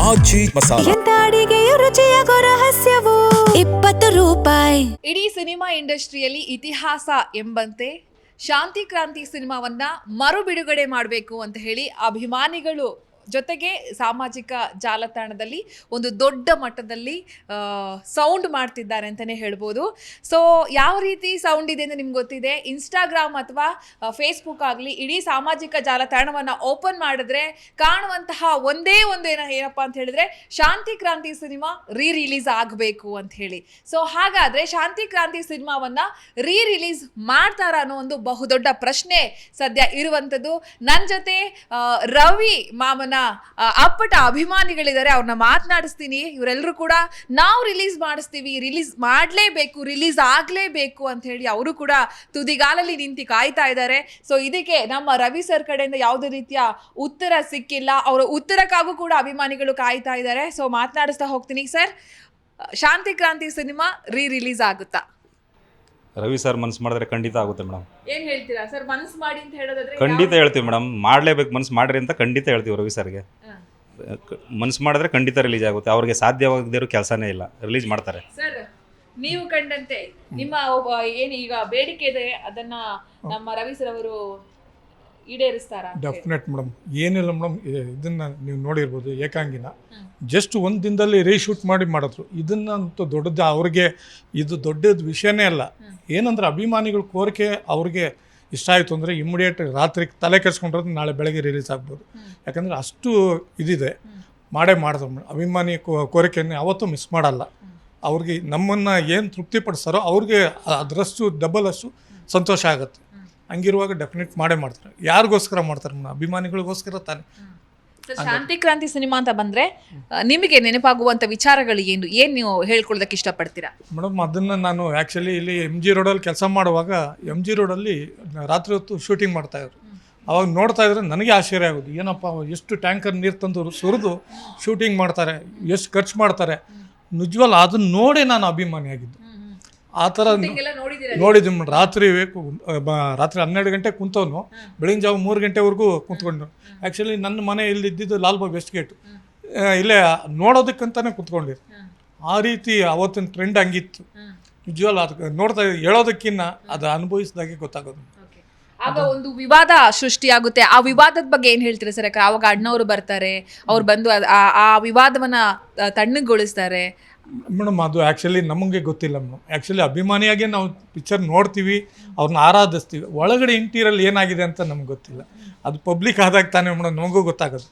ಆಜಿ ಮಸಾಲ. ಎಂತ ಅಡಿಗೆಯ ರುಚಿಯಾಗೋ ರಹಸ್ಯವು 20 ರೂಪಾಯಿ. ಇಡೀ ಸಿನಿಮಾ ಇಂಡಸ್ಟ್ರಿಯಲ್ಲಿ ಇತಿಹಾಸ ಎಂಬಂತೆ ಶಾಂತಿ ಕ್ರಾಂತಿ ಸಿನಿಮಾವನ್ನ ಮರು ಬಿಡುಗಡೆ ಮಾಡಬೇಕು ಅಂತ ಹೇಳಿ ಅಭಿಮಾನಿಗಳು ಜೊತೆಗೆ ಸಾಮಾಜಿಕ ಜಾಲತಾಣದಲ್ಲಿ ಒಂದು ದೊಡ್ಡ ಮಟ್ಟದಲ್ಲಿ ಸೌಂಡ್ ಮಾಡ್ತಿದ್ದಾರೆ ಅಂತಲೇ ಹೇಳ್ಬೋದು. ಸೊ ಯಾವ ರೀತಿ ಸೌಂಡ್ ಇದೆ ಅಂತ ನಿಮ್ಗೆ ಗೊತ್ತಿದೆ. ಇನ್ಸ್ಟಾಗ್ರಾಮ್ ಅಥವಾ ಫೇಸ್ಬುಕ್ ಆಗಲಿ ಇಡೀ ಸಾಮಾಜಿಕ ಜಾಲತಾಣವನ್ನು ಓಪನ್ ಮಾಡಿದ್ರೆ ಕಾಣುವಂತಹ ಒಂದೇ ಒಂದು ಏನಪ್ಪ ಅಂತ ಹೇಳಿದ್ರೆ ಶಾಂತಿ ಕ್ರಾಂತಿ ಸಿನಿಮಾ ರಿಲೀಸ್ ಆಗಬೇಕು ಅಂತ ಹೇಳಿ. ಸೊ ಹಾಗಾದರೆ ಶಾಂತಿ ಕ್ರಾಂತಿ ಸಿನಿಮಾವನ್ನು ರಿಲೀಸ್ ಮಾಡ್ತಾರಾ ಅನ್ನೋ ಒಂದು ಬಹುದೊಡ್ಡ ಪ್ರಶ್ನೆ ಸದ್ಯ ಇರುವಂಥದ್ದು. ನನ್ನ ಜೊತೆ ರವಿ ಮಾಮನ ಅಪ್ಪಟ ಅಭಿಮಾನಿಗಳಿದ್ದಾರೆ, ಅವ್ರನ್ನ ಮಾತನಾಡಿಸ್ತೀನಿ. ಇವರೆಲ್ಲರೂ ಕೂಡ ನಾವು ರಿಲೀಸ್ ಮಾಡಿಸ್ತೀವಿ, ರಿಲೀಸ್ ಮಾಡಲೇಬೇಕು, ರಿಲೀಸ್ ಆಗಲೇಬೇಕು ಅಂತ ಹೇಳಿ ಅವರು ಕೂಡ ತುದಿಗಾಲಲ್ಲಿ ನಿಂತು ಕಾಯ್ತಾ ಇದ್ದಾರೆ. ಸೊ ಇದಕ್ಕೆ ನಮ್ಮ ರವಿ ಸರ್ ಕಡೆಯಿಂದ ಯಾವುದೇ ರೀತಿಯ ಉತ್ತರ ಸಿಕ್ಕಿಲ್ಲ. ಅವರ ಉತ್ತರಕ್ಕಾಗೂ ಕೂಡ ಅಭಿಮಾನಿಗಳು ಕಾಯ್ತಾ ಇದ್ದಾರೆ. ಸೊ ಮಾತನಾಡಿಸ್ತಾ ಹೋಗ್ತೀನಿ. ಸರ್, ಶಾಂತಿ ಕ್ರಾಂತಿ ಸಿನಿಮಾ ರಿಲೀಸ್ ಆಗುತ್ತಾ? ರವಿ ಸರ್ ಮನಸ್ಸು ಮಾಡಿದ್ರೆ ಖಂಡಿತ ಆಗುತ್ತೆ ಮೇಡಮ್. ಏನ್ ಹೇಳ್ತೀರಾ ಸರ್? ಮನಸ್ಸು ಮಾಡಿ ಅಂತ ಹೇಳೋದಾದ್ರೆ ಖಂಡಿತ ಹೇಳ್ತೀವಿ ಮೇಡಮ್, ಮಾಡಲೇಬೇಕು, ಮನಸ್ಸು ಮಾಡ್ರಿ ಅಂತ ಖಂಡಿತ ಹೇಳ್ತೀವಿ. ರವಿ ಸರ್ಗೆ ಮನಸ್ಸು ಮಾಡಿದ್ರೆ ಖಂಡಿತ ರಿಲೀಸ್ ಆಗುತ್ತೆ. ಅವ್ರಿಗೆ ಸಾಧ್ಯವಾಗದಿರೋ ಕೆಲಸನೇ ಇಲ್ಲ, ರಿಲೀಸ್ ಮಾಡ್ತಾರೆ. ಸರ್, ನೀವು ಕಂಡಂತೆ ನಿಮ್ಮ ಏನು ಈಗ ಬೇಡಿಕೆ ಇದೆ ಅದನ್ನ ನಮ್ಮ ರವಿ ಸರ್ ಅವರು ಈಡೇರಿಸ್ತಾರಾ? Definite madam. ಏನಿಲ್ಲ ಮೇಡಮ್, ಇದನ್ನು ನೀವು ನೋಡಿರ್ಬೋದು, ಏಕಾಂಗಿನ ಜಸ್ಟ್ ಒಂದು ದಿನದಲ್ಲಿ ರೀಶೂಟ್ ಮಾಡಿದ್ರು. ಇದನ್ನಂತೂ ದೊಡ್ಡದು, ಅವ್ರಿಗೆ ಇದು ದೊಡ್ಡದು ವಿಷಯನೇ ಅಲ್ಲ. ಏನಂದ್ರೆ ಅಭಿಮಾನಿಗಳ ಕೋರಿಕೆ ಅವ್ರಿಗೆ ಇಷ್ಟ ಆಯಿತು ಅಂದರೆ ಇಮ್ಮಿಡಿಯೇಟ್ ರಾತ್ರಿ ತಲೆ ಕೆಡಿಸ್ಕೊಂಡ್ರೆ ನಾಳೆ ಬೆಳಗ್ಗೆ ರಿಲೀಸ್ ಆಗ್ಬೋದು. ಯಾಕಂದರೆ ಅಷ್ಟು ಇದಿದೆ, ಮಾಡಿದ್ರು ಮೇಡಮ್. ಅಭಿಮಾನಿ ಕೋರಿಕೆಯನ್ನು ಯಾವತ್ತೂ ಮಿಸ್ ಮಾಡಲ್ಲ. ಅವ್ರಿಗೆ ನಮ್ಮನ್ನು ಏನು ತೃಪ್ತಿಪಡಿಸ್ತಾರೋ ಅವ್ರಿಗೆ ಅದರಷ್ಟು ಡಬಲ್ ಅಷ್ಟು ಸಂತೋಷ ಆಗುತ್ತೆ. ಹಂಗಿರುವಾಗ ಡೆಫಿನೆಟ್ ಮಾಡ್ತಾರೆ. ಯಾರಿಗೋಸ್ಕರ ಮಾಡ್ತಾರೆ ಮೇಡಮ್? ಅಭಿಮಾನಿಗಳಿಗೋಸ್ಕರ ತಾನೆ. ಶಾಂತಿ ಕ್ರಾಂತಿ ಸಿನಿಮಾ ಅಂತ ಬಂದ್ರೆ ನಿಮಗೆ ನೆನಪಾಗುವಂತ ವಿಚಾರಗಳು ಏನು ನೀವು ಹೇಳ್ಕೊಳ್ಳೋದಕ್ಕೆ ಇಷ್ಟಪಡ್ತೀರಾ? ಮೇಡಮ್, ಅದನ್ನು ನಾನು ಆ್ಯಕ್ಚುಲಿ ಇಲ್ಲಿ MG ರೋಡಲ್ಲಿ ಕೆಲಸ ಮಾಡುವಾಗ MG ರೋಡಲ್ಲಿ ರಾತ್ರಿ ಹೊತ್ತು ಶೂಟಿಂಗ್ ಮಾಡ್ತಾಯಿದ್ರು. ಅವಾಗ ನೋಡ್ತಾ ಇದ್ರೆ ನನಗೆ ಆಶ್ಚರ್ಯ ಆಗೋದು, ಏನಪ್ಪ ಎಷ್ಟು ಟ್ಯಾಂಕರ್ ನೀರು ತಂದು ಸುರಿದು ಶೂಟಿಂಗ್ ಮಾಡ್ತಾರೆ, ಎಷ್ಟು ಖರ್ಚು ಮಾಡ್ತಾರೆ. ನಿಜವಲ್ಲ, ಅದನ್ನ ನೋಡಿ ನಾನು ಅಭಿಮಾನಿಯಾಗಿದ್ದು. ಆ ಥರ ನೋಡಿದ್ದೀನಿ. ರಾತ್ರಿ 12 ಗಂಟೆ ಕುಂತವನು ಬೆಳಗಿನ ಜಾವ 3 ಗಂಟೆವರೆಗೂ ಕುಂತ್ಕೊಂಡು. ಆ್ಯಕ್ಚುಲಿ ನನ್ನ ಮನೆ ಇಲ್ಲಿದ್ದು ಲಾಲ್ಬಾಗ್ ವೆಸ್ಟ್ ಗೇಟ್, ಇಲ್ಲೇ ನೋಡೋದಕ್ಕಂತಾನೆ ಕುಂತ್ಕೊಂಡಿದ್ದೆ. ಆ ರೀತಿ ಅವತ್ತಿನ ಟ್ರೆಂಡ್ ಹಂಗಿತ್ತು. ನಿಜವಲ್ಲ, ಅದು ನೋಡ್ತಾ ಹೇಳೋದಕ್ಕಿಂತ ಅದು ಅನುಭವಿಸಿದಾಗೆ ಗೊತ್ತಾಗೋದು. ಆಗ ಒಂದು ವಿವಾದ ಸೃಷ್ಟಿಯಾಗುತ್ತೆ. ಆ ವಿವಾದದ ಬಗ್ಗೆ ಏನು ಹೇಳ್ತೀರಾ ಸರ್? ಯಾಕಂದ್ರೆ ಆವಾಗ ಅಣ್ಣವರು ಬರ್ತಾರೆ, ಅವ್ರು ಬಂದು ಆ ವಿವಾದವನ್ನ ತಣ್ಣಗೊಳಿಸ್ತಾರೆ. ಮೇಡಮ್, ಅದು ಆ್ಯಕ್ಚುಲಿ ನಮಗೆ ಗೊತ್ತಿಲ್ಲ ಮೇಡಮ್. ಆ್ಯಕ್ಚುಲಿ ಅಭಿಮಾನಿಯಾಗೆ ನಾವು ಪಿಕ್ಚರ್ ನೋಡ್ತೀವಿ, ಅವ್ರನ್ನ ಆರಾಧಿಸ್ತೀವಿ. ಒಳಗಡೆ ಇಂಟೀರಿಯಲ್ ಏನಾಗಿದೆ ಅಂತ ನಮ್ಗೆ ಗೊತ್ತಿಲ್ಲ. ಅದು ಪಬ್ಲಿಕ್ ಆದಾಗ ತಾನೇ ಮೇಡಮ್ ನಮಗೂ ಗೊತ್ತಾಗೋದು.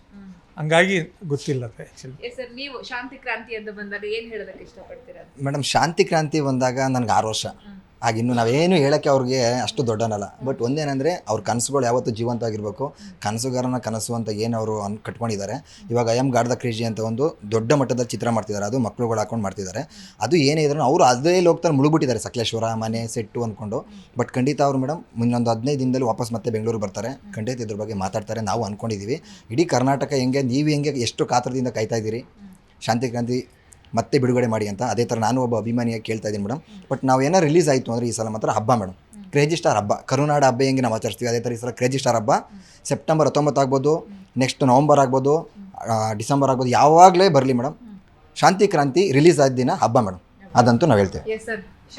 ಹಂಗಾಗಿ ಗೊತ್ತಿಲ್ಲ ಅದು ಆ್ಯಕ್ಚುಲಿ. ಸರ್, ನೀವು ಶಾಂತಿ ಕ್ರಾಂತಿ ಅಂತ ಬಂದಾಗ ಏನು ಹೇಳೋದಕ್ಕೆ ಇಷ್ಟಪಡ್ತೀರಾ? ಮೇಡಮ್, ಶಾಂತಿ ಕ್ರಾಂತಿ ಬಂದಾಗ ನನಗೆ 6 ವರ್ಷ ಆಗಿನ್ನು ನಾವೇನು ಹೇಳೋಕ್ಕೆ ಅವ್ರಿಗೆ ಅಷ್ಟು ದೊಡ್ಡನಲ್ಲ. ಬಟ್ ಒಂದೇನೆಂದರೆ ಅವ್ರ ಕನಸುಗಳು ಯಾವತ್ತೂ ಜೀವಂತವಾಗಿರಬೇಕು. ಕನಸುಗಾರನ ಕನಸು ಅಂತ ಏನು ಅವರು ಕಟ್ಕೊಂಡಿದ್ದಾರೆ. ಇವಾಗ I am god the crazy ಅಂತ ಒಂದು ದೊಡ್ಡ ಮಟ್ಟದಲ್ಲಿ ಚಿತ್ರ ಮಾಡ್ತಿದ್ದಾರೆ. ಅದು ಮಕ್ಕಳುಗಳು ಹಾಕೊಂಡು ಮಾಡ್ತಿದ್ದಾರೆ. ಅದು ಏನೇ ಇದ್ರು ಅವರು ಅದೇ ಲೋಕದಲ್ಲಿ ಮುಳುಗ್ಬಿಟ್ಟಿದ್ದಾರೆ, ಸಕಲೇಶ್ವರ ಮನೆ ಸೆಟ್ಟು ಅಂದ್ಕೊಂಡು. ಬಟ್ ಖಂಡಿತ ಅವರು ಮೇಡಮ್ ಮುಂದೊಂದು 15 ದಿನದಲ್ಲಿ ವಾಪಸ್ ಮತ್ತೆ ಬೆಂಗಳೂರು ಬರ್ತಾರೆ. ಖಂಡಿತ ಇದ್ರ ಬಗ್ಗೆ ಮಾತಾಡ್ತಾರೆ. ನಾವು ಅಂದ್ಕೊಂಡಿದ್ದೀವಿ. ಇಡೀ ಕರ್ನಾಟಕ ನೀವು ಹೆಂಗೆ ಎಷ್ಟು ಕಾತರದಿಂದ ಕಾಯ್ತಾ ಇದ್ದೀರಿ ಶಾಂತಿ ಕ್ರಾಂತಿ ಮತ್ತೆ ಬಿಡುಗಡೆ ಮಾಡಿ ಅಂತ, ಅದೇ ಥರ ನಾನು ಒಬ್ಬ ಅಭಿಮಾನಿಯಾಗಿ ಕೇಳ್ತಾ ಇದ್ದೀನಿ ಮೇಡಮ್. ಬಟ್ ನಾವು ಏನೋ ರಿಲೀಸ್ ಆಯಿತು ಅಂದರೆ ಈ ಸಲ ಮಾತ್ರ ಹಬ್ಬ ಮೇಡಮ್, ಕ್ರೇಜಿ ಸ್ಟಾರ್ ಹಬ್ಬ. ಕರುನಾಡ ಹಬ್ಬ ಹೆಂಗೆ ನಾವು ಆಚರಿಸ್ತೀವಿ ಅದೇ ಥರ ಈ ಸಲ ಕ್ರೇಜಿ ಸ್ಟಾರ್ ಹಬ್ಬ. ಸೆಪ್ಟೆಂಬರ್ 19 ಆಗ್ಬೋದು, ನೆಕ್ಸ್ಟ್ ನವಂಬರ್ ಆಗ್ಬೋದು, ಡಿಸೆಂಬರ್ ಆಗ್ಬೋದು, ಯಾವಾಗಲೇ ಬರಲಿ ಮೇಡಮ್. ಶಾಂತಿ ಕ್ರಾಂತಿ ರಿಲೀಸ್ ಆದ ದಿನ ಹಬ್ಬ ಮೇಡಮ್, ಅದಂತೂ ನಾವು ಹೇಳ್ತೇವೆ.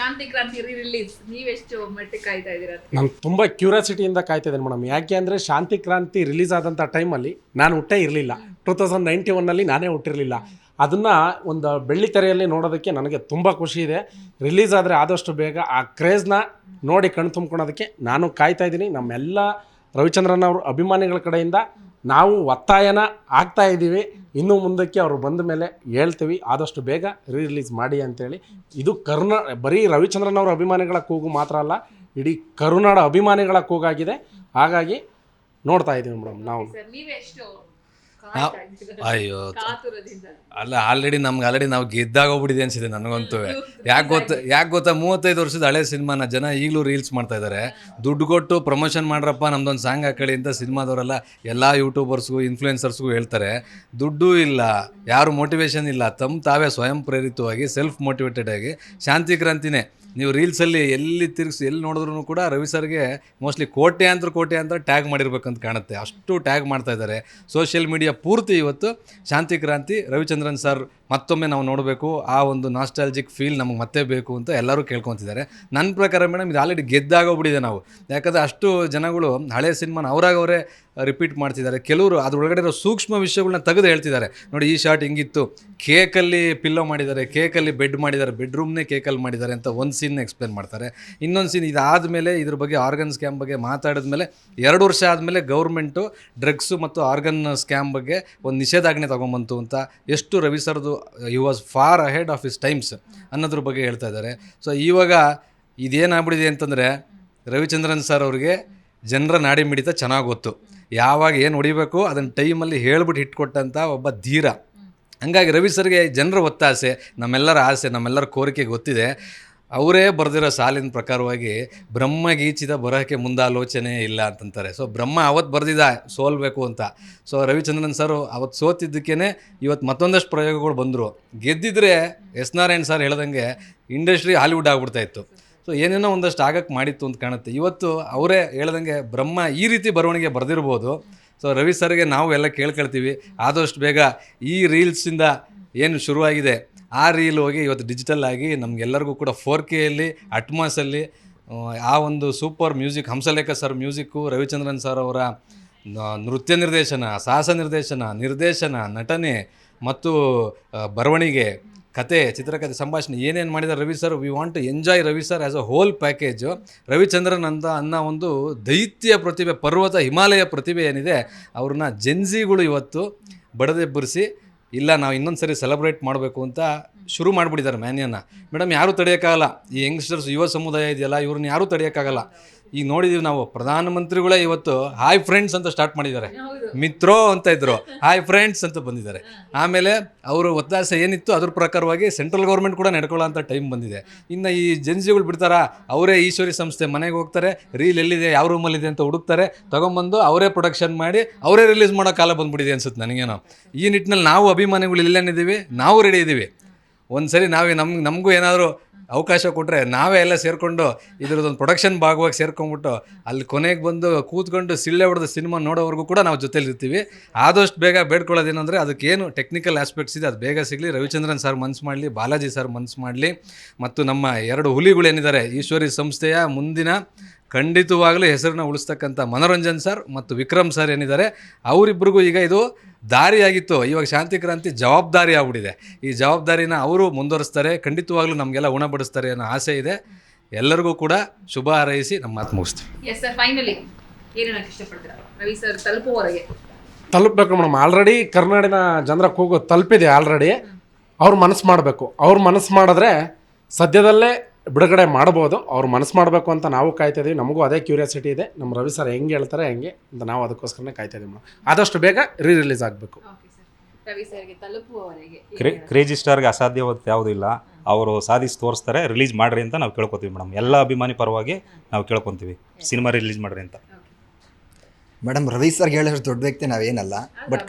ಶಾಂತಿ ಕ್ರಾಂತಿ ರಿಲೀಸ್ ನೀವೆಷ್ಟು ಮಟ್ಟಿಗೆ ಕಾಯ್ತಾ ಇದ್ದೀರಾ? ನಾನು ತುಂಬ ಕ್ಯೂರಿಯಾಸಿಟಿಯಿಂದ ಕಾಯ್ತಾ ಇದ್ದೇನೆ ಮೇಡಮ್. ಯಾಕೆ ಅಂದರೆ ಶಾಂತಿ ಕ್ರಾಂತಿ ರಿಲೀಸ್ ಆದಂಥ ಟೈಮಲ್ಲಿ ನಾನು ಹುಟ್ಟೇ ಇರಲಿಲ್ಲ. 2091 ನಾನೇ ಹುಟ್ಟಿರಲಿಲ್ಲ. ಅದನ್ನು ಒಂದು ಬೆಳ್ಳಿ ತೆರೆಯಲ್ಲಿ ನೋಡೋದಕ್ಕೆ ನನಗೆ ತುಂಬ ಖುಷಿ ಇದೆ. ರಿಲೀಸ್ ಆದರೆ ಆದಷ್ಟು ಬೇಗ ಆ ಕ್ರೇಜ್ನ ನೋಡಿ ಕಣ್ಣು ತುಂಬ್ಕೊಳೋದಕ್ಕೆ ನಾನು ಕಾಯ್ತಾ ಇದ್ದೀನಿ. ನಮ್ಮೆಲ್ಲ ರವಿಚಂದ್ರನ್ ಅವ್ರ ಅಭಿಮಾನಿಗಳ ಕಡೆಯಿಂದ ನಾವು ಒತ್ತಾಯನ ಆಗ್ತಾ ಇದ್ದೀವಿ. ಇನ್ನು ಮುಂದಕ್ಕೆ ಅವರು ಬಂದ ಮೇಲೆ ಹೇಳ್ತೀವಿ ಆದಷ್ಟು ಬೇಗ ರಿಲೀಸ್ ಮಾಡಿ ಅಂತೇಳಿ. ಇದು ಬರೀ ರವಿಚಂದ್ರನ್ ಅವರ ಅಭಿಮಾನಿಗಳ ಕೂಗು ಮಾತ್ರ ಅಲ್ಲ, ಇಡೀ ಕರುನಾಡ ಅಭಿಮಾನಿಗಳ ಕೂಗಾಗಿದೆ. ಹಾಗಾಗಿ ನೋಡ್ತಾ ಇದ್ದೀವಿ ಮೇಡಮ್ ನಾವು. ಅಯ್ಯೋ ಅಲ್ಲ, ಆಲ್ರೆಡಿ ನಾವು ಗೆದ್ದಾಗ ಹೋಗ್ಬಿಟ್ಟಿದೆ ಅನ್ಸಿದೆ ನನಗಂತೂ. ಯಾಕೆ ಗೊತ್ತಾ 35 ವರ್ಷದ ಹಳೆ ಸಿನಿಮಾನ ಜನ ಈಗಲೂ ರೀಲ್ಸ್ ಮಾಡ್ತಾ ಇದ್ದಾರೆ. ದುಡ್ಡು ಕೊಟ್ಟು ಪ್ರಮೋಷನ್ ಮಾಡ್ರಪ್ಪ, ನಮ್ದೊಂದು ಸಾಂಗ್ ಹಾಕೊಳ್ಳಿ ಅಂತ ಸಿನಿಮಾದವರೆಲ್ಲ ಎಲ್ಲ ಯೂಟ್ಯೂಬರ್ಸ್ಗೂ ಇನ್ಫ್ಲುಯೆನ್ಸರ್ಸ್ಗೂ ಹೇಳ್ತಾರೆ. ದುಡ್ಡು ಇಲ್ಲ, ಯಾರು ಮೋಟಿವೇಶನ್ ಇಲ್ಲ, ತಾವೇ ಸ್ವಯಂ ಪ್ರೇರಿತವಾಗಿ ಸೆಲ್ಫ್ ಮೋಟಿವೇಟೆಡ್ ಆಗಿ ಶಾಂತಿ ಕ್ರಾಂತಿನೇ ನೀವು ರೀಲ್ಸಲ್ಲಿ ಎಲ್ಲಿ ತಿರುಗಿಸಿ ಎಲ್ಲಿ ನೋಡಿದ್ರು ಕೂಡ ರವಿ ಸರ್ಗೆ ಮೋಸ್ಟ್ಲಿ ಕೋಟೆ ಟ್ಯಾಗ್ ಮಾಡಿರ್ಬೇಕಂತ ಕಾಣುತ್ತೆ, ಅಷ್ಟು ಟ್ಯಾಗ್ ಮಾಡ್ತಾ ಇದ್ದಾರೆ ಸೋಷಿಯಲ್ ಮೀಡಿಯಾ ಪೂರ್ತಿ. ಇವತ್ತು ಶಾಂತಿ ಕ್ರಾಂತಿ ರವಿಚಂದ್ರನ್ ಸರ್ ಮತ್ತೊಮ್ಮೆ ನಾವು ನೋಡಬೇಕು, ಆ ಒಂದು ನಾಸ್ಟಾಲಜಿಕ್ ಫೀಲ್ ನಮಗೆ ಮತ್ತೆ ಬೇಕು ಅಂತ ಎಲ್ಲರೂ ಕೇಳ್ಕೊತಿದ್ದಾರೆ. ನನ್ನ ಪ್ರಕಾರ ಮೇಡಮ್ ಇದು ಆಲ್ರೆಡಿ ಗೆದ್ದಾಗೋಗ್ಬಿಟ್ಟಿದೆ ನಾವು, ಯಾಕಂದರೆ ಅಷ್ಟು ಜನಗಳು ಹಳೆ ಸಿನಿಮಾನ ಅವರೇ ರಿಪೀಟ್ ಮಾಡ್ತಿದ್ದಾರೆ. ಕೆಲವರು ಅದ್ರೊಳಗಡೆ ಇರೋ ಸೂಕ್ಷ್ಮ ವಿಷಯಗಳನ್ನ ತೆಗೆದು ಹೇಳ್ತಿದ್ದಾರೆ. ನೋಡಿ, ಈ ಶಾರ್ಟ್ ಹಿಂಗಿತ್ತು, ಕೇಕಲ್ಲಿ ಪಿಲ್ಲೋ ಮಾಡಿದ್ದಾರೆ, ಕೇಕಲ್ಲಿ ಬೆಡ್ ಮಾಡಿದ್ದಾರೆ, ಬೆಡ್ರೂಮ್ನೇ ಕೇಕಲ್ಲಿ ಮಾಡಿದ್ದಾರೆ ಅಂತ ಒಂದು ಸೀನ್ ಎಕ್ಸ್ಪ್ಲೇನ್ ಮಾಡ್ತಾರೆ. ಇನ್ನೊಂದು ಸೀನ್ ಇದಾದಮೇಲೆ ಇದ್ರ ಬಗ್ಗೆ ಆರ್ಗನ್ ಸ್ಕ್ಯಾಮ್ ಬಗ್ಗೆ ಮಾತಾಡಿದ್ಮೇಲೆ 2 ವರ್ಷ ಆದಮೇಲೆ ಗೌರ್ಮೆಂಟು ಡ್ರಗ್ಸು ಮತ್ತು ಆರ್ಗನ್ ಸ್ಕ್ಯಾಮ್ ಬಗ್ಗೆ ಒಂದು ನಿಷೇಧಾಜ್ಞೆ ತೊಗೊಂಬಂತು ಅಂತ ಎಷ್ಟು ರವಿ ಸರ್ದು he was for ahead of his times ಅನ್ನೋದ್ರ ಬಗ್ಗೆ ಹೇಳ್ತಾ ಇದ್ದಾರೆ. ಸೊ ಇವಾಗ ಇದೇನಾಗ್ಬಿಟ್ಟಿದೆ ಅಂತಂದರೆ ರವಿಚಂದ್ರನ್ ಸರ್ ಅವ್ರಿಗೆ ಜನರ ನಾಡಿ ಮಿಡಿತ ಚೆನ್ನಾಗಿ ಗೊತ್ತು, ಯಾವಾಗ ಏನು ಹೊಡಿಬೇಕು ಅದನ್ನು ಟೈಮಲ್ಲಿ ಹೇಳ್ಬಿಟ್ಟು ಹಿಟ್ಕೊಟ್ಟಂಥ ಒಬ್ಬ ಧೀರ. ಹಂಗಾಗಿ ರವಿ ಸರ್ಗೆ ಜನರ ಒತ್ತಾಸೆ, ನಮ್ಮೆಲ್ಲರ ಆಸೆ, ನಮ್ಮೆಲ್ಲರ ಕೋರಿಕೆ ಗೊತ್ತಿದೆ. ಅವರೇ ಬರೆದಿರೋ ಸಾಲಿನ ಪ್ರಕಾರವಾಗಿ ಬ್ರಹ್ಮಗೀಚಿದ ಬರಹಕ್ಕೆ ಮುಂದಾಲೋಚನೆ ಇಲ್ಲ ಅಂತಂತಾರೆ. ಸೊ ಬ್ರಹ್ಮ ಅವತ್ತು ಬರೆದಿದ್ದ ಸೋಲ್ಬೇಕು ಅಂತ. ಸೊ ರವಿಚಂದ್ರನ್ ಸರ್ ಅವತ್ತು ಸೋತಿದ್ದಕ್ಕೇ ಇವತ್ತು ಮತ್ತೊಂದಷ್ಟು ಪ್ರಯೋಗಗಳು ಬಂದರು. ಗೆದ್ದಿದ್ರೆ ಎಸ್ ನಾರಾಯಣ್ ಸರ್ ಹೇಳ್ದಂಗೆ ಇಂಡಸ್ಟ್ರಿ ಹಾಲಿವುಡ್ ಆಗ್ಬಿಡ್ತಾಯಿತ್ತು. ಸೊ ಏನೇನೋ ಒಂದಷ್ಟು ಆಗಕ್ಕೆ ಮಾಡಿತ್ತು ಅಂತ ಕಾಣುತ್ತೆ. ಇವತ್ತು ಅವರೇ ಹೇಳ್ದಂಗೆ ಬ್ರಹ್ಮ ಈ ರೀತಿ ಬರವಣಿಗೆ ಬರೆದಿರ್ಬೋದು. ಸೊ ರವಿ ಸರ್ಗೆ ನಾವು ಎಲ್ಲ ಕೇಳ್ಕೊಳ್ತೀವಿ, ಆದಷ್ಟು ಬೇಗ ಈ ರೀಲ್ಸಿಂದ ಏನು ಶುರುವಾಗಿದೆ ಆ ರೀಲ್ ಹೋಗಿ ಇವತ್ತು ಡಿಜಿಟಲ್ ಆಗಿ ನಮಗೆಲ್ಲರಿಗೂ ಕೂಡ 4Kಯಲ್ಲಿ ಅಟ್ಮಾಸಲ್ಲಿ ಆ ಒಂದು super music, Hamsalekha sir music, Ravichandran sir ಅವರ ನೃತ್ಯ ನಿರ್ದೇಶನ, ಸಾಹಸ ನಿರ್ದೇಶನ, ನಟನೆ ಮತ್ತು ಬರವಣಿಗೆ, ಕತೆ, ಚಿತ್ರಕಥೆ, ಸಂಭಾಷಣೆ ಏನೇನು ಮಾಡಿದ್ದಾರೆ Ravi sir. We want to enjoy Ravi sir as a whole package. Ravichandran ಅನ್ನೋ ಒಂದು ದೈತ್ಯ ಪ್ರತಿಭೆ, ಪರ್ವತ ಹಿಮಾಲಯ ಪ್ರತಿಭೆ ಏನಿದೆ, ಅವ್ರನ್ನ ಜೆನ್ಸಿಗಳು ಇವತ್ತು ಬಡದೆಬ್ಬರಿಸಿ ಇಲ್ಲ ನಾವು ಇನ್ನೊಂದು ಸರಿ ಸೆಲೆಬ್ರೇಟ್ ಮಾಡಬೇಕು ಅಂತ ಶುರು ಮಾಡಿಬಿಟ್ಟಿದ್ದಾರೆ ಮ್ಯಾನ್ಯನ್ನ. ಮೇಡಮ್ ಯಾರೂ ತಡೆಯೋಕ್ಕಾಗಲ್ಲ, ಈ ಯಂಗ್ಸ್ಟರ್ಸ್ ಯುವ ಸಮುದಾಯ ಇದೆಯಲ್ಲ ಇವ್ರನ್ನ ಯಾರೂ ತಡೆಯೋಕ್ಕಾಗಲ್ಲ. ಈಗ ನೋಡಿದ್ದೀವಿ ನಾವು, ಪ್ರಧಾನಮಂತ್ರಿಗಳೇ ಇವತ್ತು ಹಾಯ್ ಫ್ರೆಂಡ್ಸ್ ಅಂತ ಸ್ಟಾರ್ಟ್ ಮಾಡಿದ್ದಾರೆ, ಮಿತ್ರೋ ಅಂತ ಇದ್ರು, ಹಾಯ್ ಫ್ರೆಂಡ್ಸ್ ಅಂತ ಬಂದಿದ್ದಾರೆ. ಆಮೇಲೆ ಅವರು ಒತ್ತಾಸೆ ಏನಿತ್ತು ಅದ್ರ ಪ್ರಕಾರವಾಗಿ ಸೆಂಟ್ರಲ್ ಗೌರ್ಮೆಂಟ್ ಕೂಡ ನಡ್ಕೊಳ್ಳೋ ಅಂತ ಟೈಮ್ ಬಂದಿದೆ. ಇನ್ನು ಈ ಜೆನ್ಸಿಗಳು ಬಿಡ್ತಾರಾ, ಅವರೇ ಈಶ್ವರಿ ಸಂಸ್ಥೆ ಮನೆಗೆ ಹೋಗ್ತಾರೆ, ರೀಲ್ ಎಲ್ಲಿದೆ ಯಾವ ರೂಮಲ್ಲಿದೆ ಅಂತ ಹುಡುಕ್ತಾರೆ, ತೊಗೊಂಬಂದು ಅವರೇ ಪ್ರೊಡಕ್ಷನ್ ಮಾಡಿ ಅವರೇ ರಿಲೀಸ್ ಮಾಡೋ ಕಾಲ ಬಂದ್ಬಿಟ್ಟಿದೆ ಅನ್ಸುತ್ತೆ ನನಗೇನೋ. ಈ ನಿಟ್ಟಿನಲ್ಲಿ ನಾವು ಅಭಿಮಾನಿಗಳು ಇಲ್ಲೇನಿದ್ದೀವಿ, ನಾವು ರೆಡಿ ಇದ್ದೀವಿ. ಒಂದು ಸರಿ ನಮಗೂ ಏನಾದರೂ ಅವಕಾಶ ಕೊಟ್ಟರೆ ನಾವೇ ಎಲ್ಲ ಸೇರಿಕೊಂಡು ಇದ್ರದ್ದೊಂದು ಪ್ರೊಡಕ್ಷನ್ ಭಾಗವಾಗಿ ಸೇರ್ಕೊಂಡ್ಬಿಟ್ಟು ಅಲ್ಲಿ ಕೊನೆಗೆ ಬಂದು ಕೂತ್ಕೊಂಡು ಸಿಳ್ಳೆ ಹೊಡೆದ ಸಿನಿಮಾ ನೋಡೋವರೆಗೂ ಕೂಡ ನಾವು ಜೊತೆಲಿರ್ತೀವಿ. ಆದಷ್ಟು ಬೇಗ ಬೇಡ್ಕೊಳ್ಳೋದೇನೆಂದರೆ ಅದಕ್ಕೇನು ಟೆಕ್ನಿಕಲ್ ಆಸ್ಪೆಕ್ಟ್ಸ್ ಇದೆ ಅದು ಬೇಗ ಸಿಗಲಿ, ರವಿಚಂದ್ರನ್ ಸರ್ ಮನ್ಸು ಮಾಡಲಿ, ಬಾಲಾಜಿ ಸರ್ ಮನ್ಸು ಮಾಡಲಿ, ಮತ್ತು ನಮ್ಮ 2 ಹುಲಿಗಳೇನಿದ್ದಾರೆ ಈಶ್ವರಿ ಸಂಸ್ಥೆಯ ಮುಂದಿನ ಖಂಡಿತವಾಗಲೂ ಹೆಸರನ್ನ ಉಳಿಸ್ತಕ್ಕಂಥ ಮನೋರಂಜನ್ ಸರ್ ಮತ್ತು ವಿಕ್ರಮ್ ಸರ್ ಏನಿದ್ದಾರೆ, ಅವರಿಬ್ಬರಿಗೂ ಈಗ ಇದು ದಾರಿಯಾಗಿತ್ತು, ಇವಾಗ ಶಾಂತಿ ಕ್ರಾಂತಿ ಜವಾಬ್ದಾರಿ ಆಗ್ಬಿಟ್ಟಿದೆ. ಈ ಜವಾಬ್ದಾರಿನ ಅವರು ಮುಂದುವರಿಸ್ತಾರೆ, ಖಂಡಿತವಾಗ್ಲೂ ನಮಗೆಲ್ಲ ಉಣಬಡಿಸ್ತಾರೆ ಅನ್ನೋ ಆಸೆ ಇದೆ. ಎಲ್ಲರಿಗೂ ಕೂಡ ಶುಭ ಹಾರೈಸಿ ನಮ್ಮ ಮಾತು ಮುಗಿಸ್ತೀವಿ. ಎಸ್ ಸರ್, ಫೈನಲಿ ಏನು ಹೇಳಕ್ಕೆ ಇಷ್ಟಪಡ್ತೀರಾ ರವಿ ಸರ್ ತಲುಪುವವರೆಗೆ? ತಲುಪಬೇಕು ಮೇಡಮ್. ಆಲ್ರೆಡಿ ಕರ್ನಾಡಿನ ಜನರ ಕೂಗು ತಲುಪಿದೆ ಆಲ್ರೆಡಿ. ಅವ್ರು ಮನಸ್ಸು ಮಾಡಬೇಕು. ಅವ್ರು ಮನಸ್ಸು ಮಾಡಿದ್ರೆ ಸದ್ಯದಲ್ಲೇ ಬಿಡುಗಡೆ ಮಾಡ್ಬೋದು. ಅವ್ರು ಮನಸ್ಸು ಮಾಡಬೇಕು ಅಂತ ನಾವು ಕಾಯ್ತಾ ಇದೀವಿ. ನಮಗೂ ಅದೇ ಕ್ಯೂರಿಯಾಸಿಟಿ ಇದೆ, ನಮ್ಮ ರವಿ ಸರ್ ಹೆಂಗೆ ಹೇಳ್ತಾರೆ ಹೆಂಗೆ ಅಂತ ನಾವು ಅದಕ್ಕೋಸ್ಕರನೇ ಕಾಯ್ತಾ ಇದೀವಿ ಮೇಡಮ್. ಆದಷ್ಟು ಬೇಗ ರಿಲೀಸ್ ಆಗಬೇಕು. ರವಿ ಸರ್ಗೆ ತಲುಪುವವರೆಗೆ ಕ್ರೇಜಿ ಸ್ಟಾರ್ಗೆ ಅಸಾಧ್ಯವಾದ ಯಾವುದೂ ಇಲ್ಲ, ಅವರು ಸಾಧಿಸಿ ತೋರಿಸ್ತಾರೆ. ರಿಲೀಸ್ ಮಾಡಿರಿ ಅಂತ ನಾವು ಕೇಳ್ಕೊತೀವಿ ಮೇಡಮ್. ಎಲ್ಲ ಅಭಿಮಾನಿ ಪರವಾಗಿ ನಾವು ಕೇಳ್ಕೊತೀವಿ, ಸಿನಿಮಾ ರಿಲೀಸ್ ಮಾಡಿರಿ ಅಂತ. ಮೇಡಮ್ ರವಿ ಸರ್ಗೆ ಹೇಳೋಷ್ಟು ದೊಡ್ಡ ವ್ಯಕ್ತಿ ನಾವೇನಲ್ಲ, ಬಟ್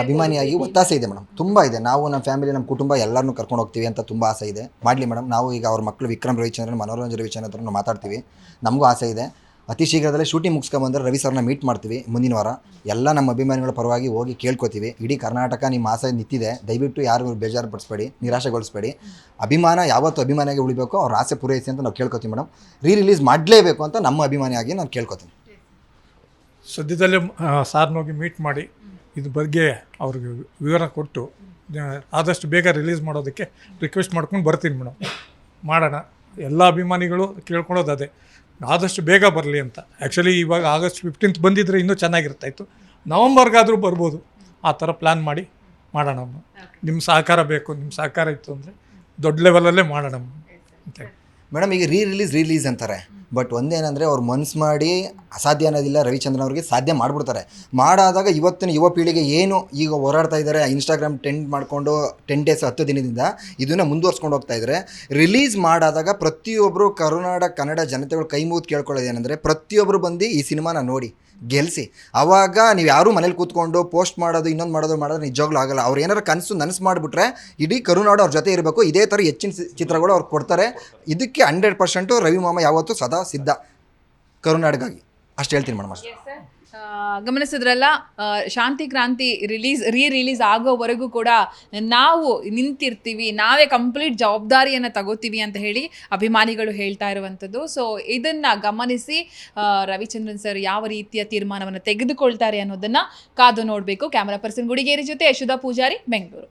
ಅಭಿಮಾನಿಯಾಗಿ ಒತ್ತಾಸೆ ಇದೆ ಮೇಡಮ್, ತುಂಬ ಇದೆ. ನಾವು ನಮ್ಮ ಫ್ಯಾಮಿಲಿ, ನಮ್ಮ ಕುಟುಂಬ ಎಲ್ಲರನ್ನೂ ಕರ್ಕೊಂಡು ಹೋಗ್ತೀವಿ ಅಂತ ತುಂಬ ಆಸೆ ಇದೆ. ಮಾಡಲಿ ಮೇಡಮ್. ನಾವು ಈಗ ಅವ್ರ ಮಕ್ಕಳು ವಿಕ್ರಮ್ ರವಿಚಂದ್ರನ್, ಮನೋರಂಜನ್ ರವಿಚಂದ್ರನ್ ಹತ್ರ ಮಾತಾಡ್ತೀವಿ. ನಮಗೂ ಆಸೆ ಇದೆ. ಅತಿ ಶೀಘ್ರದಲ್ಲೇ ಶೂಟಿಂಗ್ ಮುಗಿಸ್ಕೊಂಬಂದ್ರೆ ರವಿ ಸರ್ನ ಮೀಟ್ ಮಾಡ್ತೀವಿ ಮುಂದಿನ ವಾರ. ಎಲ್ಲ ನಮ್ಮ ಅಭಿಮಾನಿಗಳ ಪರವಾಗಿ ಹೋಗಿ ಕೇಳ್ಕೊತೀವಿ. ಇಡೀ ಕರ್ನಾಟಕ ನಿಮ್ಮ ಆಸೆ ನಿಂತಿದೆ, ದಯವಿಟ್ಟು ಯಾರು ಬೇಜಾರು ಪಡಿಸ್ಬೇಡಿ, ನಿರಾಶೆಗೊಳಿಸ್ಬೇಡಿ. ಅಭಿಮಾನ ಯಾವತ್ತು ಅಭಿಮಾನಿಯಾಗಿ ಉಳಿಬೇಕು, ಅವ್ರ ಆಸೆ ಪೂರೈಸಿ ಅಂತ ನಾವು ಕೇಳ್ಕೊತೀವಿ ಮೇಡಮ್. ರಿಲೀಸ್ ಮಾಡಲೇಬೇಕು ಅಂತ ನಮ್ಮ ಅಭಿಮಾನಿಯಾಗಿ ನಾನು ಕೇಳ್ಕೊತೀನಿ. ಸದ್ಯದಲ್ಲೇ ಸಾರ್ನೋಗಿ ಮೀಟ್ ಮಾಡಿ ಇದ್ರ ಬಗ್ಗೆ ಅವ್ರಿಗೆ ವಿವರ ಕೊಟ್ಟು ಆದಷ್ಟು ಬೇಗ ರಿಲೀಸ್ ಮಾಡೋದಕ್ಕೆ ರಿಕ್ವೆಸ್ಟ್ ಮಾಡ್ಕೊಂಡು ಬರ್ತೀನಿ ಮೇಡಮ್. ಮಾಡೋಣ. ಎಲ್ಲ ಅಭಿಮಾನಿಗಳು ಕೇಳ್ಕೊಳ್ಳೋದು ಅದೇ, ಆದಷ್ಟು ಬೇಗ ಬರಲಿ ಅಂತ. ಆ್ಯಕ್ಚುಲಿ ಇವಾಗ ಆಗಸ್ಟ್ 15th ಬಂದಿದ್ದರೆ ಇನ್ನೂ ಚೆನ್ನಾಗಿರ್ತಾಯಿತ್ತು. ನವಂಬರ್ಗಾದರೂ ಬರ್ಬೋದು. ಆ ಥರ ಪ್ಲ್ಯಾನ್ ಮಾಡಿ ಮಾಡೋಣ. ನಿಮ್ಮ ಸಹಕಾರ ಬೇಕು. ನಿಮ್ಮ ಸಹಕಾರ ಇತ್ತು ಅಂದರೆ ದೊಡ್ಡ ಲೆವೆಲಲ್ಲೇ ಮಾಡೋಣ ಅಂತ. ಮೇಡಮ್ ಈಗ ರಿಲೀಸ್ ಅಂತಾರೆ, ಬಟ್ ಒಂದೇನೆಂದರೆ ಅವ್ರು ಮನ್ಸು ಮಾಡಿ ಅಸಾಧ್ಯ ಅನ್ನೋದಿಲ್ಲ. ರವಿಚಂದ್ರನ್ ಅವ್ರಿಗೆ ಸಾಧ್ಯ ಮಾಡಿಬಿಡ್ತಾರೆ. ಮಾಡಾದಾಗ ಇವತ್ತಿನ ಯುವ ಪೀಳಿಗೆ ಏನು ಈಗ ಹೋರಾಡ್ತಾ ಇದ್ದಾರೆ, ಇನ್ಸ್ಟಾಗ್ರಾಮ್ ಟ್ರೆಂಡ್ ಮಾಡಿಕೊಂಡು 10 days 10 ದಿನದಿಂದ ಇದನ್ನು ಮುಂದುವರ್ಸ್ಕೊಂಡು ಹೋಗ್ತಾ ಇದ್ದಾರೆ. ರಿಲೀಸ್ ಮಾಡಾದಾಗ ಪ್ರತಿಯೊಬ್ಬರು ಕನ್ನಡ ಜನತೆಗಳು ಕೈ ಮುಗಿದು ಕೇಳ್ಕೊಳ್ಳೋದು ಏನಂದರೆ, ಪ್ರತಿಯೊಬ್ಬರು ಬಂದು ಈ ಸಿನಿಮಾನ ನೋಡಿ, ಗೆಲ್ಲಿಸಿ. ಆವಾಗ ನೀವು ಯಾರೂ ಮನೇಲಿ ಕೂತ್ಕೊಂಡು ಪೋಸ್ಟ್ ಮಾಡೋದು ಇನ್ನೊಂದು ಮಾಡಿದ್ರೆ ನಿಜವಾಗ್ಲೂ ಆಗಲ್ಲ. ಅವ್ರು ಏನಾರು ನನಸು ಮಾಡಿಬಿಟ್ರೆ ಇಡೀ ಕರುನಾಡು ಅವ್ರ ಜೊತೆ ಇರಬೇಕು. ಇದೇ ಥರ ಹೆಚ್ಚಿನ ಚಿತ್ರಗಳು ಅವ್ರು ಕೊಡ್ತಾರೆ. ಇದಕ್ಕೆ 100% ರವಿ ಮಾಮ ಯಾವತ್ತೂ ಸದಾ ಸಿದ್ಧ ಕರುನಾಡಿಗಾಗಿ. ಅಷ್ಟು ಹೇಳ್ತೀನಿ ಮೇಡಮ್. ಅಷ್ಟೇ. ಗಮನಿಸಿದ್ರಲ್ಲ, ಶಾಂತಿ ಕ್ರಾಂತಿ ರಿಲೀಸ್ ಆಗೋವರೆಗೂ ಕೂಡ ನಾವು ನಿಂತಿರ್ತೀವಿ, ನಾವೇ ಕಂಪ್ಲೀಟ್ ಜವಾಬ್ದಾರಿಯನ್ನು ತಗೋತೀವಿ ಅಂತ ಹೇಳಿ ಅಭಿಮಾನಿಗಳು ಹೇಳ್ತಾ ಇರುವಂಥದ್ದು. ಸೊ ಇದನ್ನು ಗಮನಿಸಿ ರವಿಚಂದ್ರನ್ ಸರ್ ಯಾವ ರೀತಿಯ ತೀರ್ಮಾನವನ್ನು ತೆಗೆದುಕೊಳ್ತಾರೆ ಅನ್ನೋದನ್ನು ಕಾದು ನೋಡಬೇಕು. ಕ್ಯಾಮರಾ ಪರ್ಸನ್ ಗುಡಿಗೇರಿ ಜೊತೆ ಯಶೋಧ ಪೂಜಾರಿ, ಬೆಂಗಳೂರು.